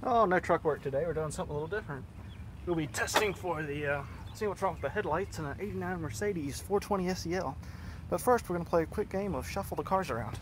Oh, no truck work today. We're doing something a little different. We'll be testing for the, seeing what's wrong with the headlights in an 89 Mercedes 420 SEL. But first, we're going to play a quick game of shuffle the cars around.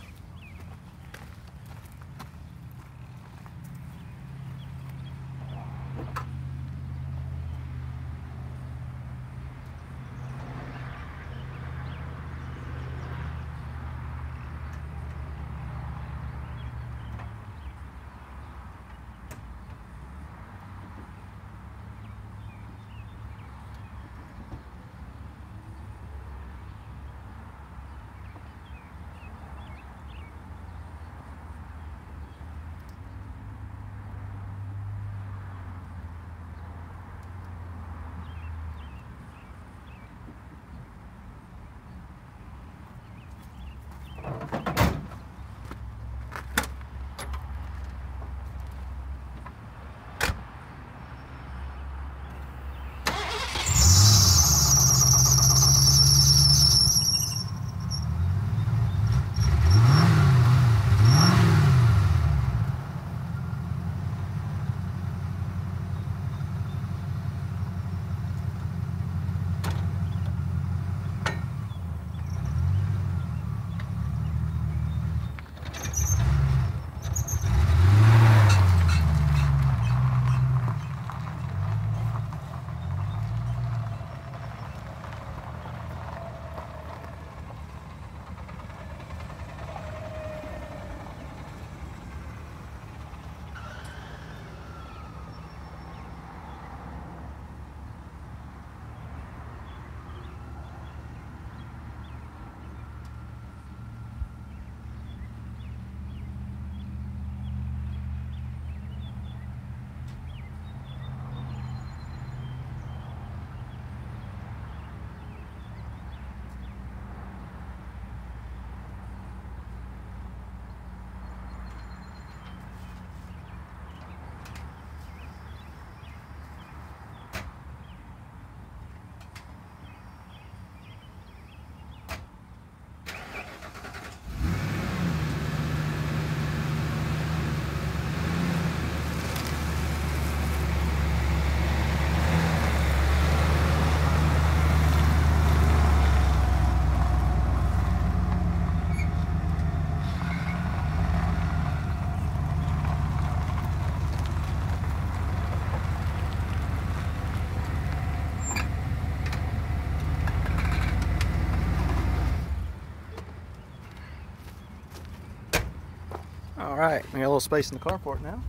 Alright, we got a little space in the carport now.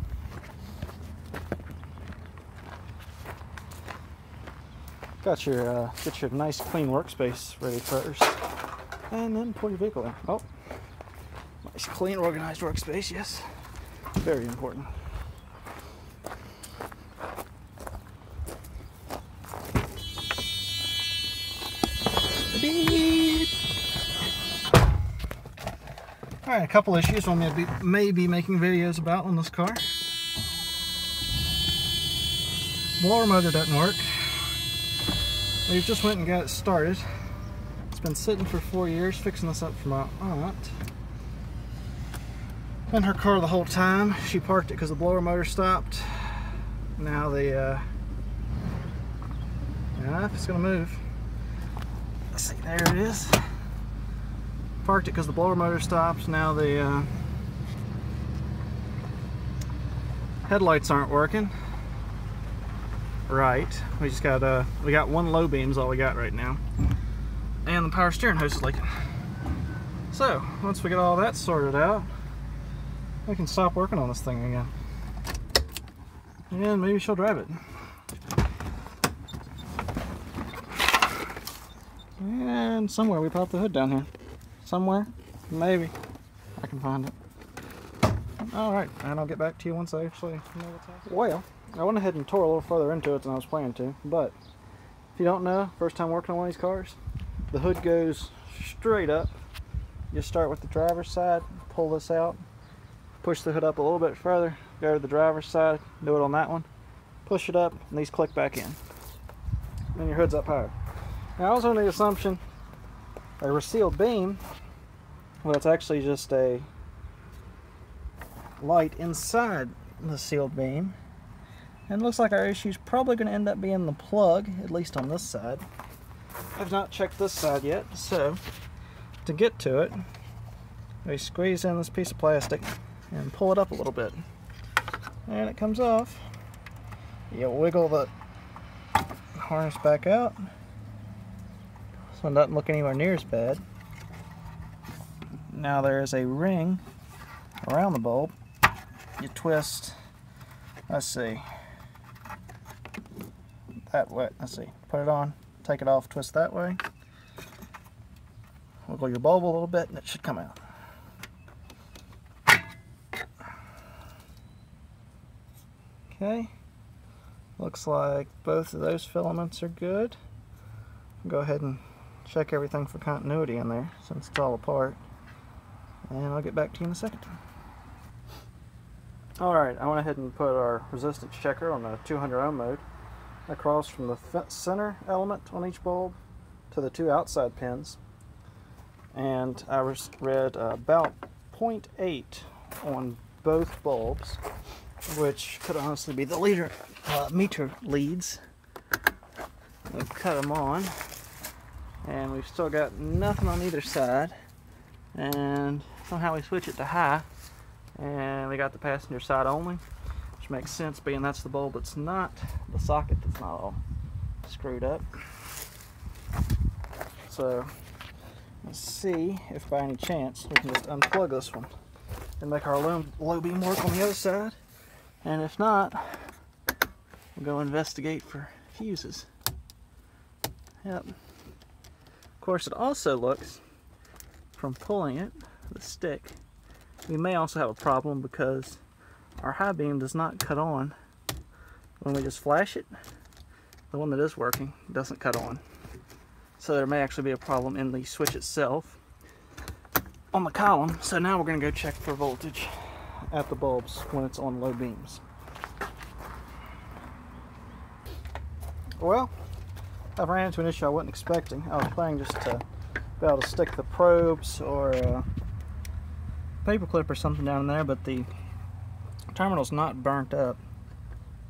Got your, get your nice clean workspace ready first. And then pull your vehicle in. Oh, nice clean organized workspace, yes. Very important. Beep. Alright, a couple issues I may be making videos about on this car. Blower motor doesn't work. We've just went and got it started. It's been sitting for 4 years, fixing this up for my aunt. In her car the whole time. She parked it because the blower motor stopped. Now the, yeah, it's gonna move. Let's see, there it is. Parked it because the blower motor stops. Now the headlights aren't working. Right. We just got we got one low beam is all we got right now. And the power steering hose is leaking. So, once we get all that sorted out, we can stop working on this thing again. And maybe she'll drive it. And somewhere we popped the hood down here. Somewhere, maybe I can find it. Alright, and I'll get back to you once I actually know what's happening. Well, I went ahead and tore a little further into it than I was planning to, but if you don't know, first time working on one of these cars, the hood goes straight up. You start with the driver's side, pull this out, push the hood up a little bit further, go to the driver's side, do it on that one, push it up, and these click back in. And your hood's up higher. Now I was under the assumption a sealed beam, well, it's actually just a light inside the sealed beam, And it looks like our issue is probably going to end up being the plug, at least on this side. I've not checked this side yet, so to get to it, we squeeze in this piece of plastic and pull it up a little bit. And it comes off. You wiggle the harness back out, so it doesn't look anywhere near as bad. Now there is a ring around the bulb. You twist, let's see, that way, let's see, put it on, take it off, twist that way, wiggle your bulb a little bit and it should come out. Okay, looks like both of those filaments are good. Go ahead and check everything for continuity in there since it's all apart, and I'll get back to you in a second. Alright, I went ahead and put our resistance checker on the 200 ohm mode across from the center element on each bulb to the two outside pins, and I read about 0.8 on both bulbs, which could honestly be the meter leads. We've cut them on, and we've still got nothing on either side, and somehow we switch it to high, and we got the passenger side only, which makes sense being that's the bulb that's not, the socket that's not all screwed up. So let's see if by any chance we can just unplug this one and make our low beam work on the other side. And if not, we'll go investigate for fuses. Yep. Of course, it also looks, from pulling it, the stick, we may also have a problem because our high beam does not cut on when we just flash it. The one that is working doesn't cut on. So there may actually be a problem in the switch itself on the column. So now we're going to go check for voltage at the bulbs when it's on low beams. Well, I've ran into an issue I wasn't expecting. I was planning just to be able to stick the probes or a paper clip or something down there, but the terminal's not burnt up.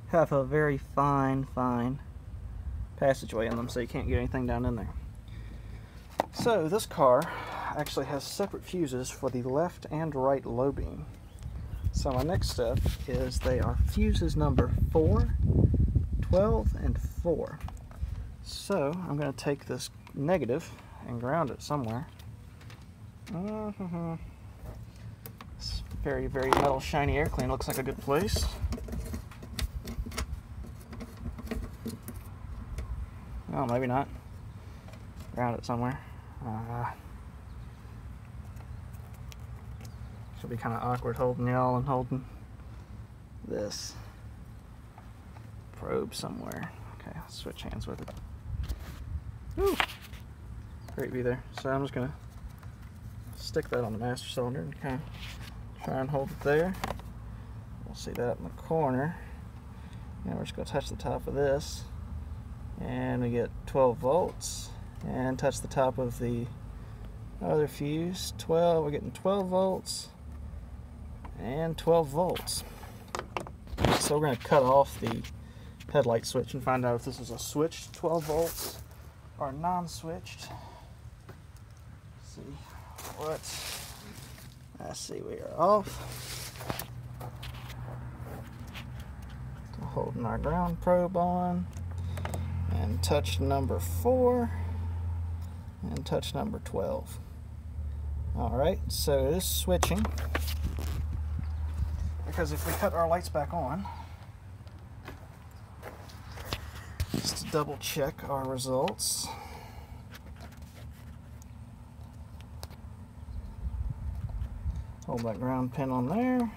Have a very fine passageway in them, so you can't get anything down in there. So this car actually has separate fuses for the left and right low beam. So my next step is they are fuses number 4, 12, and 4. So I'm going to take this negative and ground it somewhere. This very metal shiny air clean looks like a good place. Oh, maybe not. Ground it somewhere. Should be kind of awkward holding y'all and holding this probe somewhere. Okay, I'll switch hands with it. Woo! Great view there. So I'm just going to stick that on the master cylinder and kind of try and hold it there. We'll see that in the corner. Now we're just going to touch the top of this, and we get 12 volts, and touch the top of the other fuse. 12, we're getting 12 volts and 12 volts. So we're going to cut off the headlight switch and find out if this is a switched 12 volts or non-switched. Let's see, we are off. Holding our ground probe on, and touch number 4 and touch number 12. Alright, so it is switching, because if we cut our lights back on, just to double check our results, hold that ground pin on there,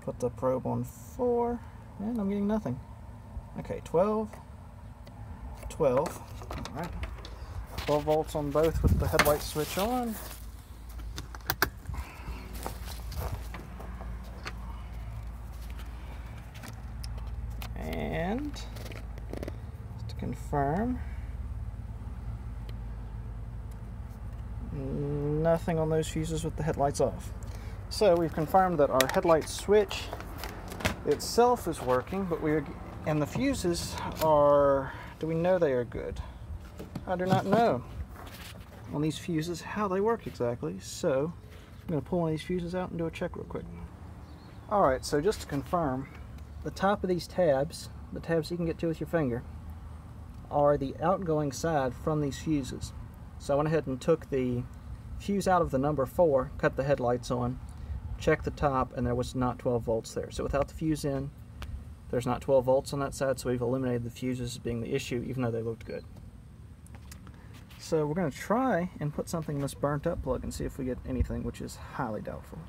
put the probe on 4, and I'm getting nothing. Okay, 12, 12, alright, 12 volts on both with the headlight switch on. And to confirm, nothing on those fuses with the headlights off. So we've confirmed that our headlight switch itself is working, but and the fuses are, do we know they are good? I do not know on these fuses how they work exactly, so I'm going to pull one of these fuses out and do a check real quick. Alright, so just to confirm, the top of these tabs, the tabs you can get to with your finger, are the outgoing side from these fuses. So I went ahead and took the fuse out of the number 4, cut the headlights on, checked the top, and there was not 12 volts there. So without the fuse in, there's not 12 volts on that side, so we've eliminated the fuses as being the issue, even though they looked good. So we're going to try and put something in this burnt up plug and see if we get anything, which is highly doubtful.